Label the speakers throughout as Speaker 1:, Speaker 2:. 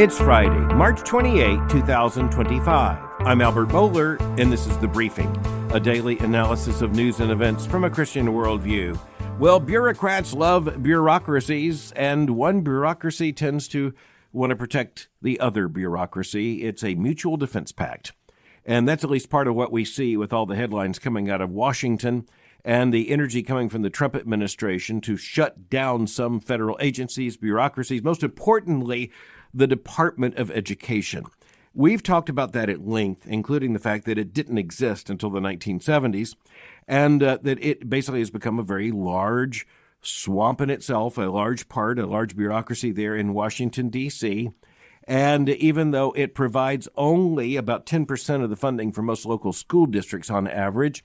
Speaker 1: It's Friday, March 28, 2025. I'm Albert Mohler, and this is The Briefing, a daily analysis of news and events from a Christian worldview. Well, bureaucrats love bureaucracies, and one bureaucracy tends to want to protect the other bureaucracy. It's a mutual defense pact. And that's at least part of what we see with all the headlines coming out of Washington and the energy coming from the Trump administration to shut down some federal agencies, bureaucracies, most importantly, the Department of Education. We've talked about that at length, including the fact that it didn't exist until the 1970s, and that it basically has become a very large swamp in itself, a large bureaucracy there in Washington, D.C., and even though it provides only about 10% of the funding for most local school districts on average,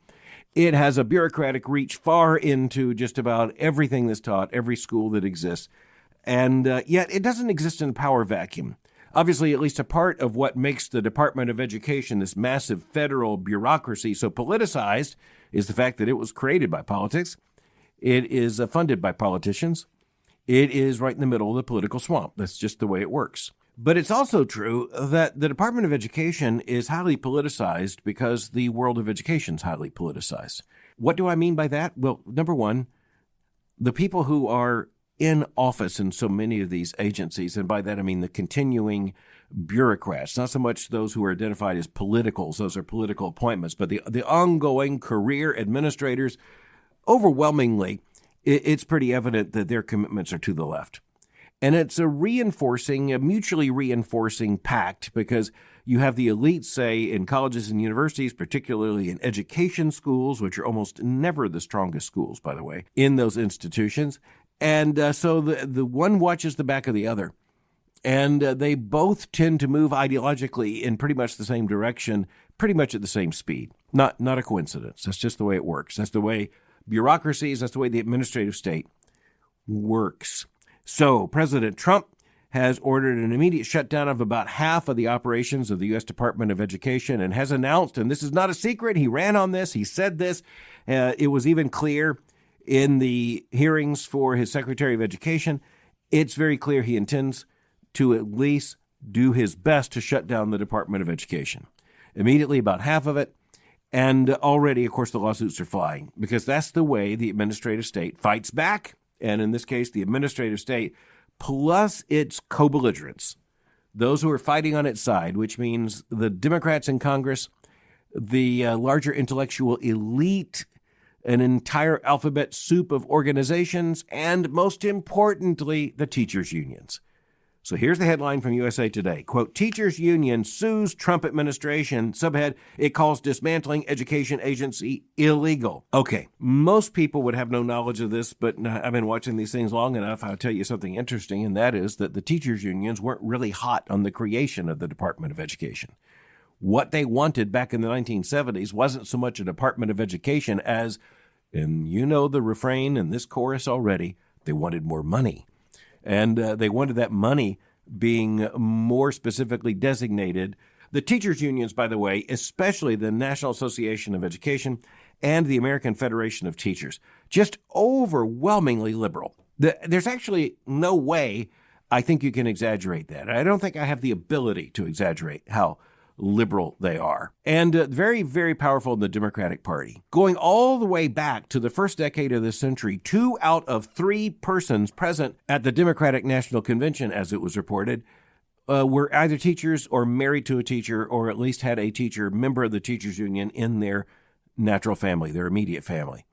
Speaker 1: it has a bureaucratic reach far into just about everything that's taught, every school that exists. And yet it doesn't exist in a power vacuum. Obviously, at least a part of what makes the Department of Education, this massive federal bureaucracy, so politicized is the fact that it was created by politics. It is funded by politicians. It is right in the middle of the political swamp. That's just the way it works. But it's also true that the Department of Education is highly politicized because the world of education is highly politicized. What do I mean by that? Well, number one, the people who are in office in so many of these agencies, and by that I mean the continuing bureaucrats, not so much those who are identified as politicals, those are political appointments, but the ongoing career administrators, overwhelmingly, it's pretty evident that their commitments are to the left. And it's a mutually reinforcing pact because you have the elites, say, in colleges and universities, particularly in education schools, which are almost never the strongest schools, by the way, in those institutions. And so the one watches the back of the other. And they both tend to move ideologically in pretty much the same direction, pretty much at the same speed. Not a coincidence. That's just the way it works. That's the way bureaucracies, that's the way the administrative state works. So President Trump has ordered an immediate shutdown of about half of the operations of the U.S. Department of Education and has announced, and this is not a secret, he ran on this, he said this, it was even clear in the hearings for his Secretary of Education, it's very clear he intends to at least do his best to shut down the Department of Education. Immediately, about half of it. And already, of course, the lawsuits are flying because that's the way the administrative state fights back. And in this case, the administrative state plus its co-belligerents, those who are fighting on its side, which means the Democrats in Congress, the larger intellectual elite, an entire alphabet soup of organizations, and most importantly, the teachers' unions. So here's the headline from USA Today. Quote, Teachers Union sues Trump administration. Subhead, it calls dismantling education agency illegal. Okay, most people would have no knowledge of this, but I've been watching these things long enough. I'll tell you something interesting, and that is that the teachers' unions weren't really hot on the creation of the Department of Education. What they wanted back in the 1970s wasn't so much a Department of Education as, and you know the refrain in this chorus already, they wanted more money. And they wanted that money being more specifically designated. The teachers' unions, by the way, especially the National Association of Education and the American Federation of Teachers, just overwhelmingly liberal. There's actually no way I think you can exaggerate that. I don't think I have the ability to exaggerate how liberal they are. And very, very powerful in the Democratic Party. Going all the way back to the first decade of this century, 2 out of 3 persons present at the Democratic National Convention, as it was reported, were either teachers or married to a teacher or at least had a teacher, member of the teachers union in their natural family, their immediate family.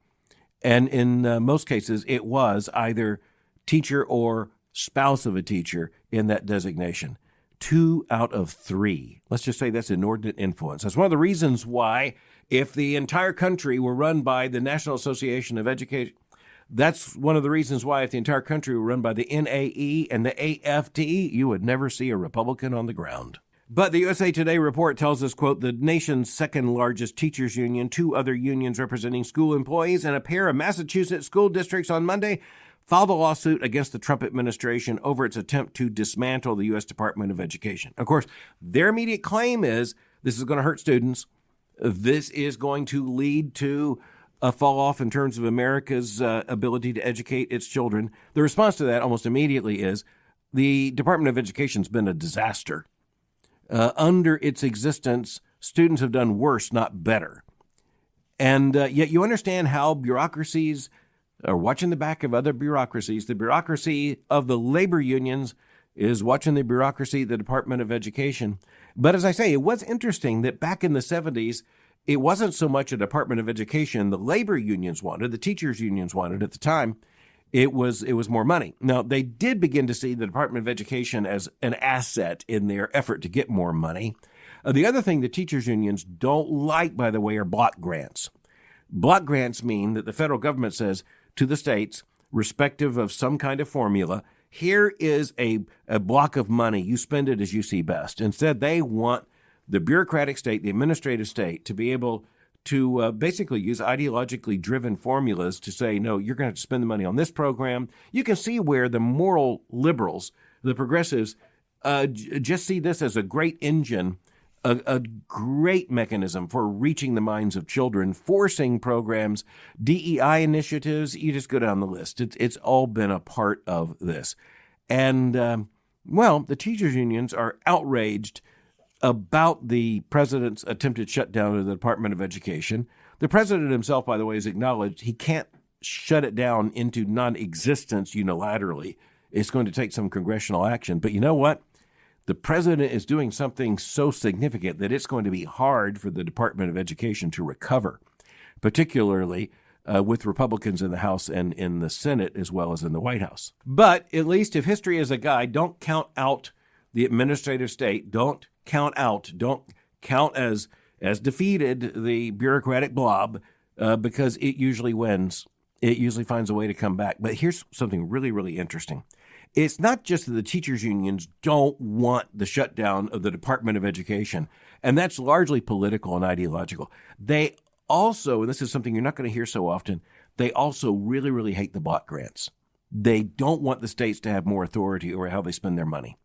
Speaker 1: And in most cases, it was either teacher or spouse of a teacher in that designation. 2 out of 3. Let's just say that's inordinate influence. That's one of the reasons why, if the entire country were run by the National Association of Education, that's one of the reasons why, if the entire country were run by the NAE and the AFT, you would never see a Republican on the ground. But the USA Today report tells us, quote, the nation's second largest teachers union, 2 other unions representing school employees, and a pair of Massachusetts school districts on Monday filed a lawsuit against the Trump administration over its attempt to dismantle the U.S. Department of Education. Of course, their immediate claim is this is going to hurt students. This is going to lead to a fall off in terms of America's ability to educate its children. The response to that almost immediately is the Department of Education's been a disaster. Under its existence, students have done worse, not better. And yet you understand how bureaucracies are watching the back of other bureaucracies. The bureaucracy of the labor unions is watching the bureaucracy of the Department of Education. But as I say, it was interesting that back in the 70s, it wasn't so much a Department of Education the labor unions wanted, the teachers unions wanted at the time. It was more money. Now, they did begin to see the Department of Education as an asset in their effort to get more money. The other thing the teachers unions don't like, by the way, are block grants. Block grants mean that the federal government says to the states, respective of some kind of formula, here is a block of money. You spend it as you see best. Instead, they want the bureaucratic state, the administrative state, to be able to basically use ideologically driven formulas to say, no, you're going to have to spend the money on this program. You can see where the moral liberals, the progressives, just see this as a great engine, a great mechanism for reaching the minds of children, forcing programs, DEI initiatives. You just go down the list. It's all been a part of this. And, the teachers unions are outraged about the president's attempted shutdown of the Department of Education. The president himself, by the way, has acknowledged he can't shut it down into non-existence unilaterally. It's going to take some congressional action. But you know what? The president is doing something so significant that it's going to be hard for the Department of Education to recover, particularly with Republicans in the House and in the Senate as well as in the White House. But at least if history is a guide, don't count out the administrative state. Don't count as defeated the bureaucratic blob because it usually wins. It usually finds a way to come back. But here's something really, really interesting. It's not just that the teachers unions don't want the shutdown of the Department of Education, and that's largely political and ideological. They also, and this is something you're not going to hear so often, they also really, really hate the block grants. They don't want the states to have more authority over how they spend their money.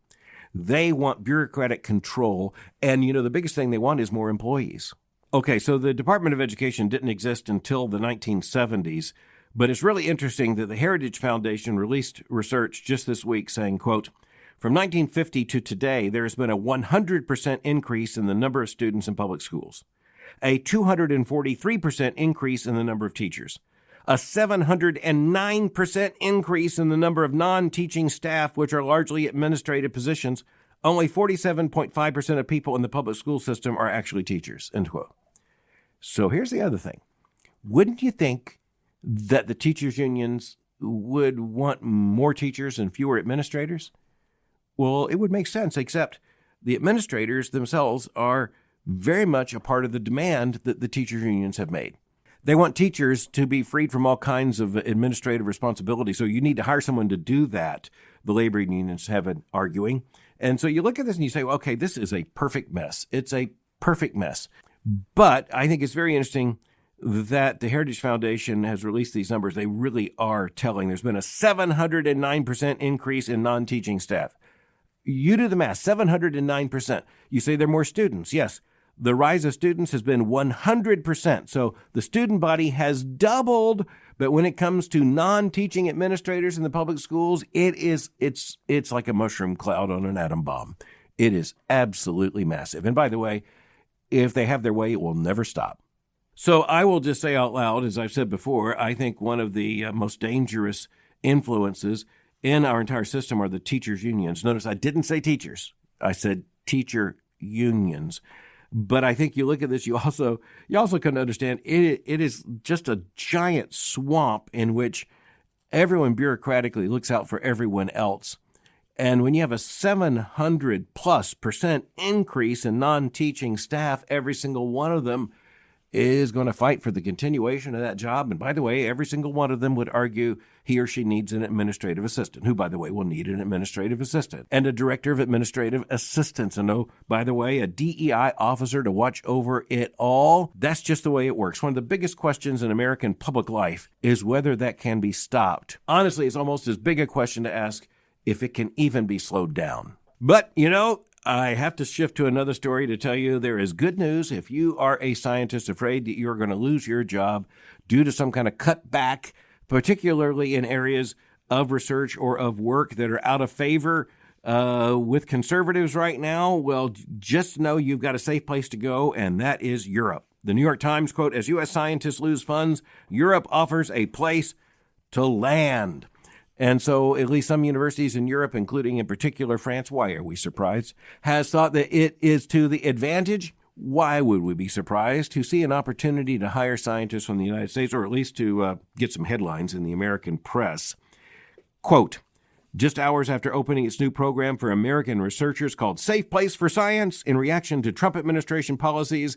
Speaker 1: They want bureaucratic control, and, the biggest thing they want is more employees. Okay, so the Department of Education didn't exist until the 1970s, but it's really interesting that the Heritage Foundation released research just this week saying, quote, from 1950 to today, there has been a 100% increase in the number of students in public schools, a 243% increase in the number of teachers, a 709% increase in the number of non-teaching staff, which are largely administrative positions. Only 47.5% of people in the public school system are actually teachers, end quote. So here's the other thing. Wouldn't you think that the teachers unions would want more teachers and fewer administrators? Well, it would make sense, except the administrators themselves are very much a part of the demand that the teachers unions have made. They want teachers to be freed from all kinds of administrative responsibility, so you need to hire someone to do that, the labor unions have been arguing. And so you look at this and you say, well, okay, this is a perfect mess. It's a perfect mess. But I think it's very interesting that the Heritage Foundation has released these numbers. They really are telling. There's been a 709% increase in non-teaching staff. You do the math, 709%. You say there are more students. Yes, the rise of students has been 100%. So the student body has doubled. But when it comes to non-teaching administrators in the public schools, it's like a mushroom cloud on an atom bomb. It is absolutely massive. And by the way, if they have their way, it will never stop. So I will just say out loud, as I've said before, I think one of the most dangerous influences in our entire system are the teachers' unions. Notice I didn't say teachers. I said teacher unions. But I think you look at this, you also can understand it is just a giant swamp in which everyone bureaucratically looks out for everyone else. And when you have a 700+% increase in non-teaching staff, every single one of them is going to fight for the continuation of that job. And by the way, every single one of them would argue he or she needs an administrative assistant, who, by the way, will need an administrative assistant and a director of administrative assistance. And oh, by the way, a DEI officer to watch over it all. That's just the way it works. One of the biggest questions in American public life is whether that can be stopped. Honestly, it's almost as big a question to ask if it can even be slowed down. But, I have to shift to another story to tell you there is good news. If you are a scientist afraid that you're going to lose your job due to some kind of cutback, particularly in areas of research or of work that are out of favor With conservatives right now, well, just know you've got a safe place to go, and that is Europe. The New York Times, quote, as U.S. scientists lose funds, Europe offers a place to land. And so at least some universities in Europe, including in particular France, why are we surprised, has thought that it is to the advantage. Why would we be surprised to see an opportunity to hire scientists from the United States, or at least to get some headlines in the American press? Quote, just hours after opening its new program for American researchers called Safe Place for Science in reaction to Trump administration policies,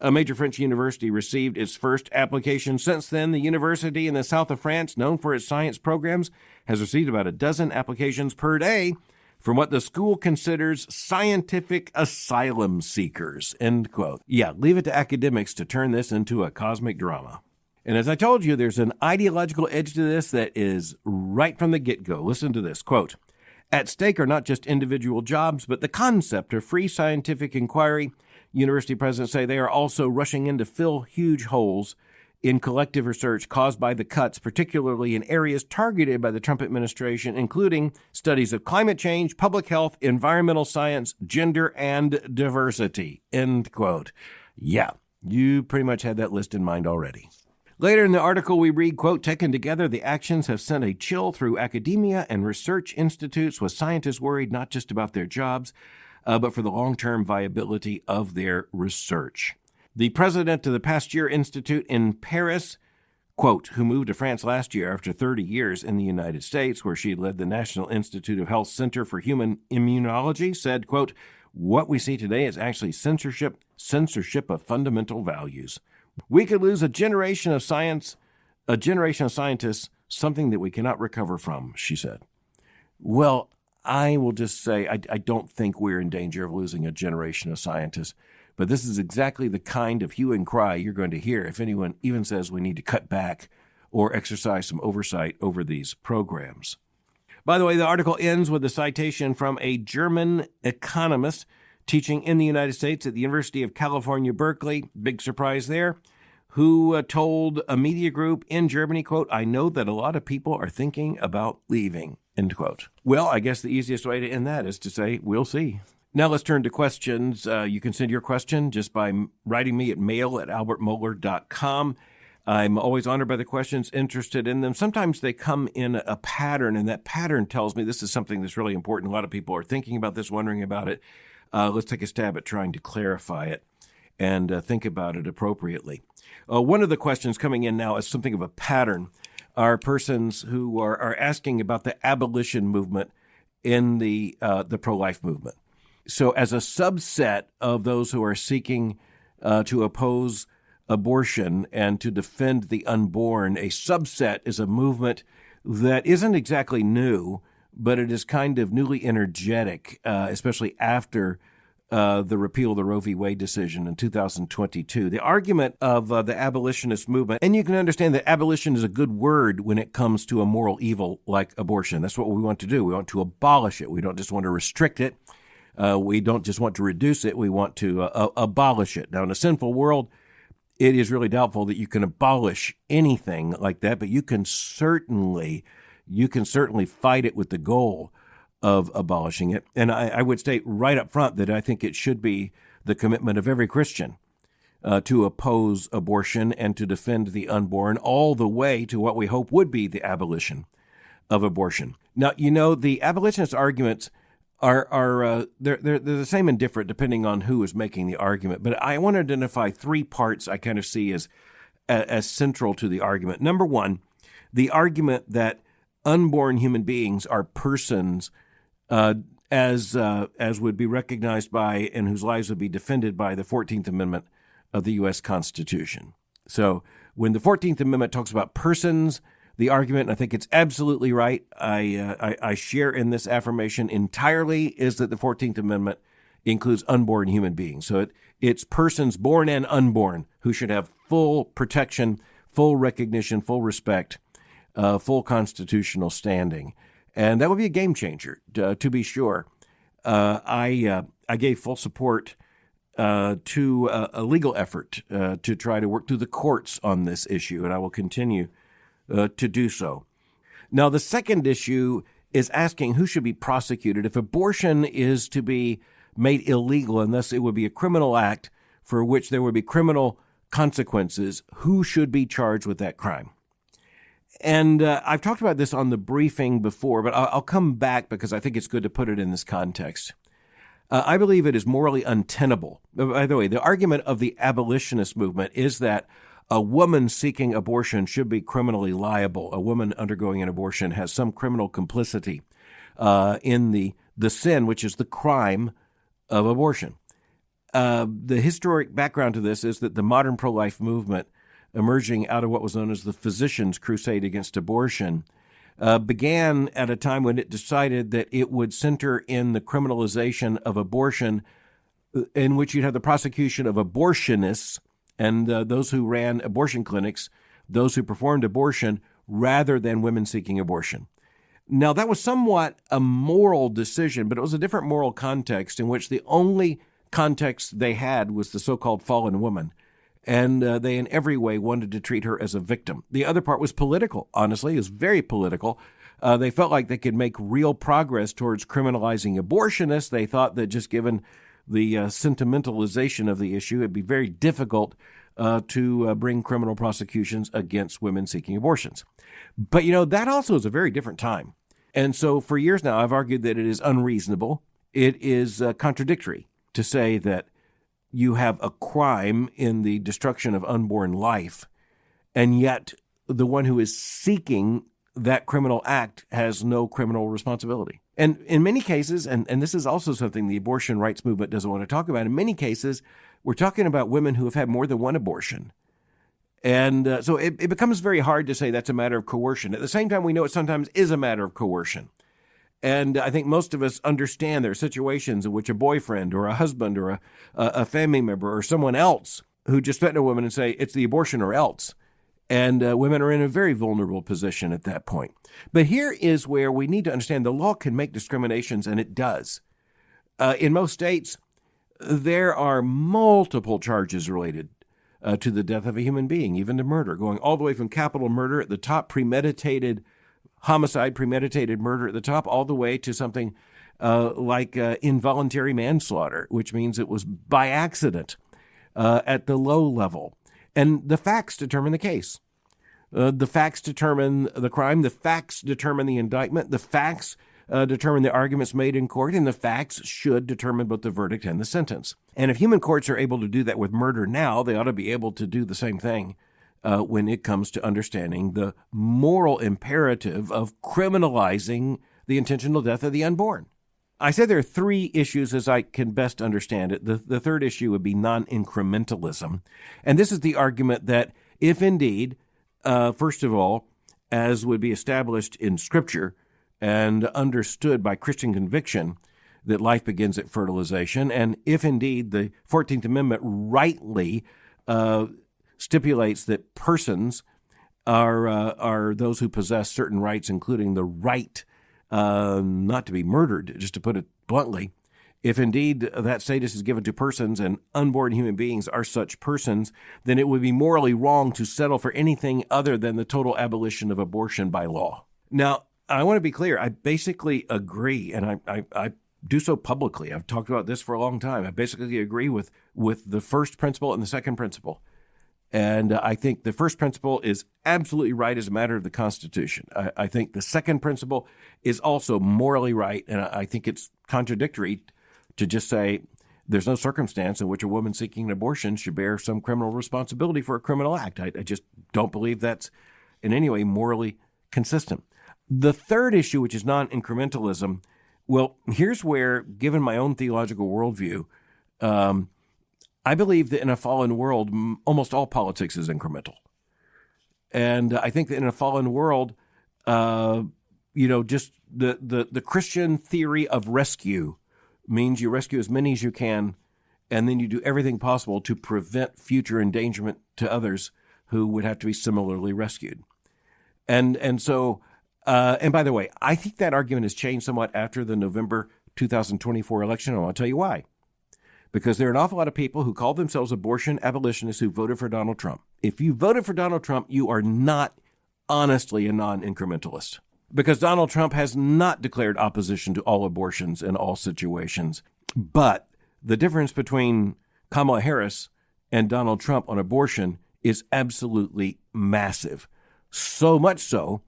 Speaker 1: a major French university received its first application. Since then, the university in the south of France, known for its science programs, has received about a dozen applications per day from what the school considers scientific asylum seekers, end quote. Yeah, leave it to academics to turn this into a cosmic drama. And as I told you, there's an ideological edge to this that is right from the get-go. Listen to this, quote, at stake are not just individual jobs, but the concept of free scientific inquiry. University presidents say they are also rushing in to fill huge holes in collective research caused by the cuts, particularly in areas targeted by the Trump administration, including studies of climate change, public health, environmental science, gender, and diversity, end quote. Yeah, you pretty much had that list in mind already. Later in the article, we read, quote, taken together, the actions have sent a chill through academia and research institutes, with scientists worried not just about their jobs, but for the long-term viability of their research. The president of the Pasteur Institute in Paris, quote, who moved to France last year after 30 years in the United States, where she led the National Institute of Health Center for Human Immunology, said, quote, what we see today is actually censorship of fundamental values. We could lose a generation of scientists, something that we cannot recover from, she said. Well, I will just say I don't think we're in danger of losing a generation of scientists, but this is exactly the kind of hue and cry you're going to hear if anyone even says we need to cut back or exercise some oversight over these programs. By the way, the article ends with a citation from a German economist teaching in the United States at the University of California, Berkeley, big surprise there, who told a media group in Germany, quote, I know that a lot of people are thinking about leaving, end quote. Well, I guess the easiest way to end that is to say, we'll see. Now let's turn to questions. You can send your question just by writing me at mail@albertmohler.com. I'm always honored by the questions, interested in them. Sometimes they come in a pattern, and that pattern tells me this is something that's really important. A lot of people are thinking about this, wondering about it. Let's take a stab at trying to clarify it and think about it appropriately. One of the questions coming in now is something of a pattern. Are persons who are asking about the abolition movement in the pro-life movement. So as a subset of those who are seeking to oppose abortion and to defend the unborn, a subset is a movement that isn't exactly new, but it is kind of newly energetic, especially after the repeal of the Roe v. Wade decision in 2022. The argument of the abolitionist movement, and you can understand that abolition is a good word when it comes to a moral evil like abortion. That's what we want to do. We want to abolish it. We don't just want to restrict it. We don't just want to reduce it. We want to abolish it. Now, in a sinful world, it is really doubtful that you can abolish anything like that, but you can certainly fight it with the goal of abolishing it. And I would state right up front that I think it should be the commitment of every Christian to oppose abortion and to defend the unborn, all the way to what we hope would be the abolition of abortion. Now, you know, the abolitionist arguments are they're the same and different depending on who is making the argument. But I want to identify three parts I kind of see as central to the argument. Number one, the argument that unborn human beings are persons as would be recognized by and whose lives would be defended by the 14th Amendment of the U.S. Constitution. So when the 14th Amendment talks about persons, the argument, and I think it's absolutely right, I share in this affirmation entirely, is that the 14th Amendment includes unborn human beings. So it's persons born and unborn who should have full protection, full recognition, full respect, full constitutional standing. And that would be a game changer, to be sure. I gave full support to a legal effort to try to work through the courts on this issue, and I will continue to do so. Now, the second issue is asking who should be prosecuted if abortion is to be made illegal, and thus it would be a criminal act for which there would be criminal consequences. Who should be charged with that crime? And I've talked about this on the briefing before, but I'll come back because I think it's good to put it in this context. I believe it is morally untenable. By the way, the argument of the abolitionist movement is that a woman seeking abortion should be criminally liable. A woman undergoing an abortion has some criminal complicity in the sin, which is the crime of abortion. The historic background to this is that the modern pro-life movement, emerging out of what was known as the physicians' crusade against abortion, began at a time when it decided that it would center in the criminalization of abortion, in which you'd have the prosecution of abortionists and those who ran abortion clinics, those who performed abortion, rather than women seeking abortion. Now, that was somewhat a moral decision, but it was a different moral context in which the only context they had was the so-called fallen woman. And they in every way wanted to treat her as a victim. The other part was political, honestly. It was very political. They felt like they could make real progress towards criminalizing abortionists. They thought that just given the sentimentalization of the issue, it'd be very difficult to bring criminal prosecutions against women seeking abortions. But, that also is a very different time. And so for years now, I've argued that it is unreasonable. It is contradictory to say that you have a crime in the destruction of unborn life, and yet the one who is seeking that criminal act has no criminal responsibility. And in many cases, and this is also something the abortion rights movement doesn't want to talk about, in many cases, we're talking about women who have had more than one abortion. And so it becomes very hard to say that's a matter of coercion. At the same time, we know it sometimes is a matter of coercion. And I think most of us understand there are situations in which a boyfriend or a husband or a family member or someone else who just threaten a woman and say, it's the abortion or else. And women are in a very vulnerable position at that point. But here is where we need to understand the law can make discriminations, and it does. In most states, there are multiple charges related to the death of a human being, even to murder, going all the way from capital murder at the top, premeditated homicide, premeditated murder at the top, all the way to something like involuntary manslaughter, which means it was by accident at the low level. And the facts determine the case. The facts determine the crime. The facts determine the indictment. The facts determine the arguments made in court, and the facts should determine both the verdict and the sentence. And if human courts are able to do that with murder now, they ought to be able to do the same thing when it comes to understanding the moral imperative of criminalizing the intentional death of the unborn. I said there are three issues as I can best understand it. The third issue would be non-incrementalism. And this is the argument that if indeed, first of all, as would be established in Scripture and understood by Christian conviction, that life begins at fertilization, and if indeed the 14th Amendment rightly stipulates that persons are those who possess certain rights, including the right not to be murdered, just to put it bluntly. If indeed that status is given to persons and unborn human beings are such persons, then it would be morally wrong to settle for anything other than the total abolition of abortion by law. Now, I want to be clear. I basically agree, and I do so publicly. I've talked about this for a long time. I basically agree with the first principle and the second principle. And I think the first principle is absolutely right as a matter of the Constitution. I think the second principle is also morally right, and I think it's contradictory to just say there's no circumstance in which a woman seeking an abortion should bear some criminal responsibility for a criminal act. I just don't believe that's in any way morally consistent. The third issue, which is non-incrementalism, well, here's where, given my own theological worldview, I believe that in a fallen world, almost all politics is incremental. And I think that in a fallen world, just the Christian theory of rescue means you rescue as many as you can, and then you do everything possible to prevent future endangerment to others who would have to be similarly rescued. And so, and by the way, I think that argument has changed somewhat after the November 2024 election, and I'll tell you why. Because there are an awful lot of people who call themselves abortion abolitionists who voted for Donald Trump. If you voted for Donald Trump, you are not honestly a non-incrementalist. because Donald Trump has not declared opposition to all abortions in all situations. But the difference between Kamala Harris and Donald Trump on abortion is absolutely massive. So much so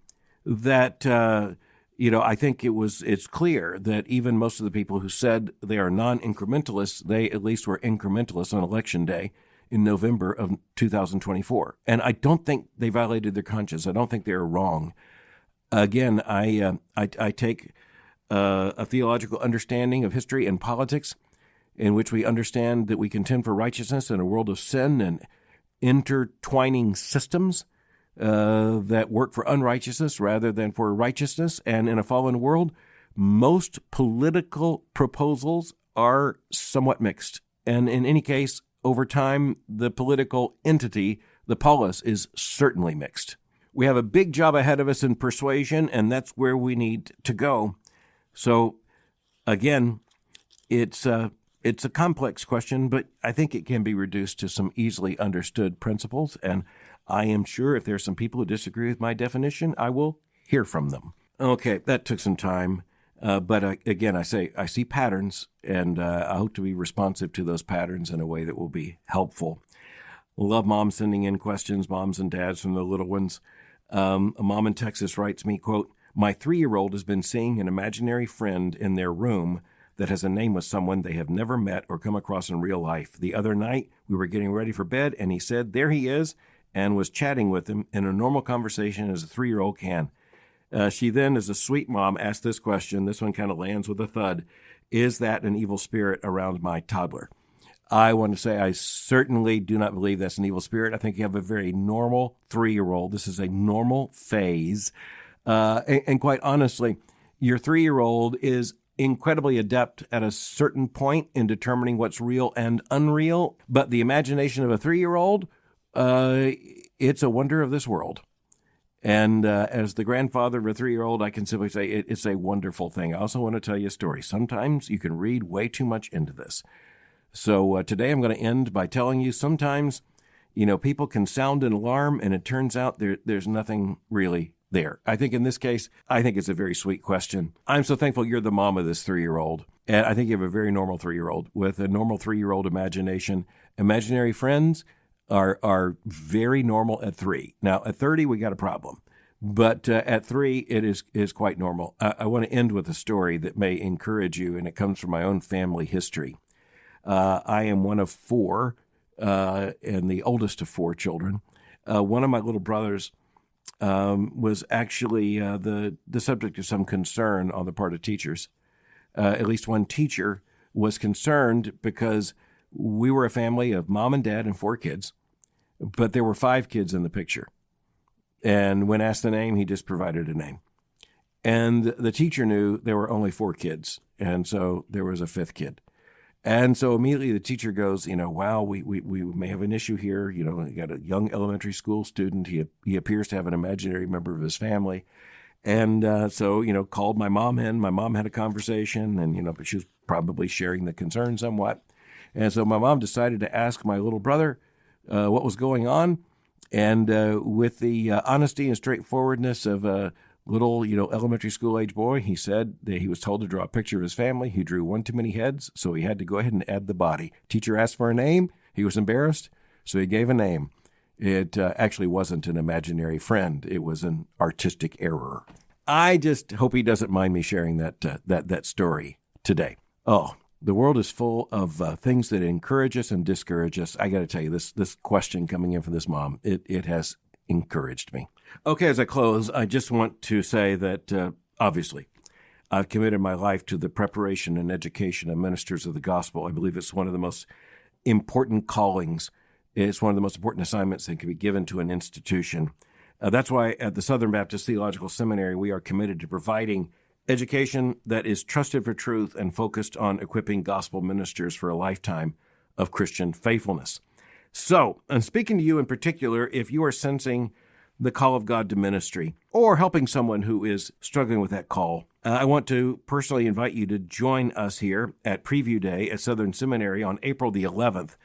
Speaker 1: that, I think it's clear that even most of the people who said they are non-incrementalists, they at least were incrementalists on Election Day in November of 2024. And I don't think they violated their conscience. I don't think they're wrong. Again, I take a theological understanding of history and politics in which we understand that we contend for righteousness in a world of sin and intertwining systems that work for unrighteousness rather than for righteousness. And in a fallen world, most political proposals are somewhat mixed. And in any case, over time, the political entity, the polis, is certainly mixed. We have a big job ahead of us in persuasion, and that's where we need to go. So, again, it's a complex question, but I think it can be reduced to some easily understood principles. And I am sure if there's some people who disagree with my definition, I will hear from them. Okay, that took some time. But again, I see patterns, and I hope to be responsive to those patterns in a way that will be helpful. Love moms sending in questions, moms and dads from the little ones. A mom in Texas writes me, quote, "My 3-year-old has been seeing an imaginary friend in their room that has a name with someone they have never met or come across in real life. The other night, we were getting ready for bed, and he said, 'There he is,' and was chatting with him in a normal conversation as a 3-year-old can. She then, as a sweet mom, asked this question. This one kind of lands with a thud. Is that an evil spirit around my toddler?" I want to say I certainly do not believe that's an evil spirit. I think you have a very normal 3-year-old. This is a normal phase. And quite honestly, your 3-year-old is incredibly adept at a certain point in determining what's real and unreal. But the imagination of a 3-year-old, it's a wonder of this world. And as the grandfather of a 3-year-old, I can simply say it's a wonderful thing. I also want to tell you a story. Sometimes you can read way too much into this. So today I'm going to end by telling you sometimes, people can sound an alarm and it turns out there's nothing really there. I think in this case, I think it's a very sweet question. I'm so thankful you're the mom of this 3-year-old. And I think you have a very normal 3-year-old with a normal 3-year-old imagination. Imaginary friends are very normal at 3. Now, at 30, we got a problem. But at 3, it is quite normal. I want to end with a story that may encourage you, and it comes from my own family history. I am one of 4, and the oldest of 4 children. One of my little brothers was actually the subject of some concern on the part of teachers. At least one teacher was concerned because we were a family of mom and dad and 4 kids, but there were 5 kids in the picture. And when asked the name, he just provided a name. And the teacher knew there were only 4 kids, and so there was a 5th kid. And so immediately the teacher goes, wow, we may have an issue here. We got a young elementary school student. He appears to have an imaginary member of his family. And so, called my mom in. My mom had a conversation, and, but she was probably sharing the concern somewhat. And so my mom decided to ask my little brother what was going on. And with the honesty and straightforwardness of a little, elementary school age boy, he said that he was told to draw a picture of his family. He drew one too many heads, so he had to go ahead and add the body. Teacher asked for a name. He was embarrassed, so he gave a name. It actually wasn't an imaginary friend. It was an artistic error. I just hope he doesn't mind me sharing that story today. Oh, the world is full of things that encourage us and discourage us. I got to tell you, this question coming in from this mom, it has encouraged me. Okay, as I close, I just want to say that, obviously, I've committed my life to the preparation and education of ministers of the gospel. I believe it's one of the most important callings. It's one of the most important assignments that can be given to an institution. That's why at the Southern Baptist Theological Seminary, we are committed to providing education that is trusted for truth and focused on equipping gospel ministers for a lifetime of Christian faithfulness. So, I'm speaking to you in particular if you are sensing the call of God to ministry or helping someone who is struggling with that call. I want to personally invite you to join us here at Preview Day at Southern Seminary on April the 11th.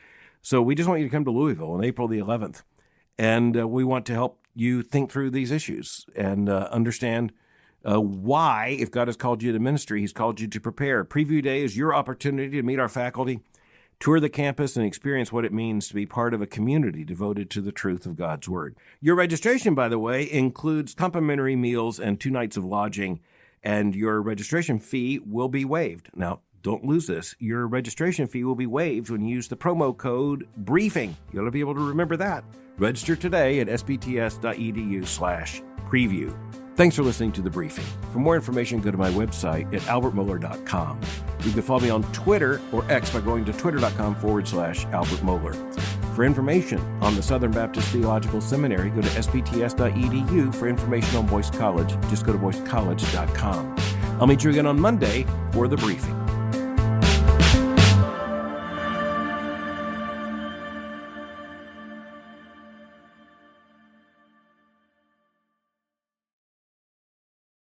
Speaker 1: So we just want you to come to Louisville on April the 11th. And we want to help you think through these issues and understand Why, if God has called you to ministry, he's called you to prepare. Preview Day is your opportunity to meet our faculty, tour the campus, and experience what it means to be part of a community devoted to the truth of God's Word. Your registration, by the way, includes complimentary meals and 2 nights of lodging, and your registration fee will be waived. Now, don't lose this. Your registration fee will be waived when you use the promo code BRIEFING. You ought to be able to remember that. Register today at sbts.edu/preview. Thanks for listening to The Briefing. For more information, go to my website at albertmohler.com. You can follow me on Twitter or X by going to twitter.com/Albert Mohler. For information on the Southern Baptist Theological Seminary, go to sbts.edu. For information on Boyce College, just go to boycecollege.com. I'll meet you again on Monday for The Briefing.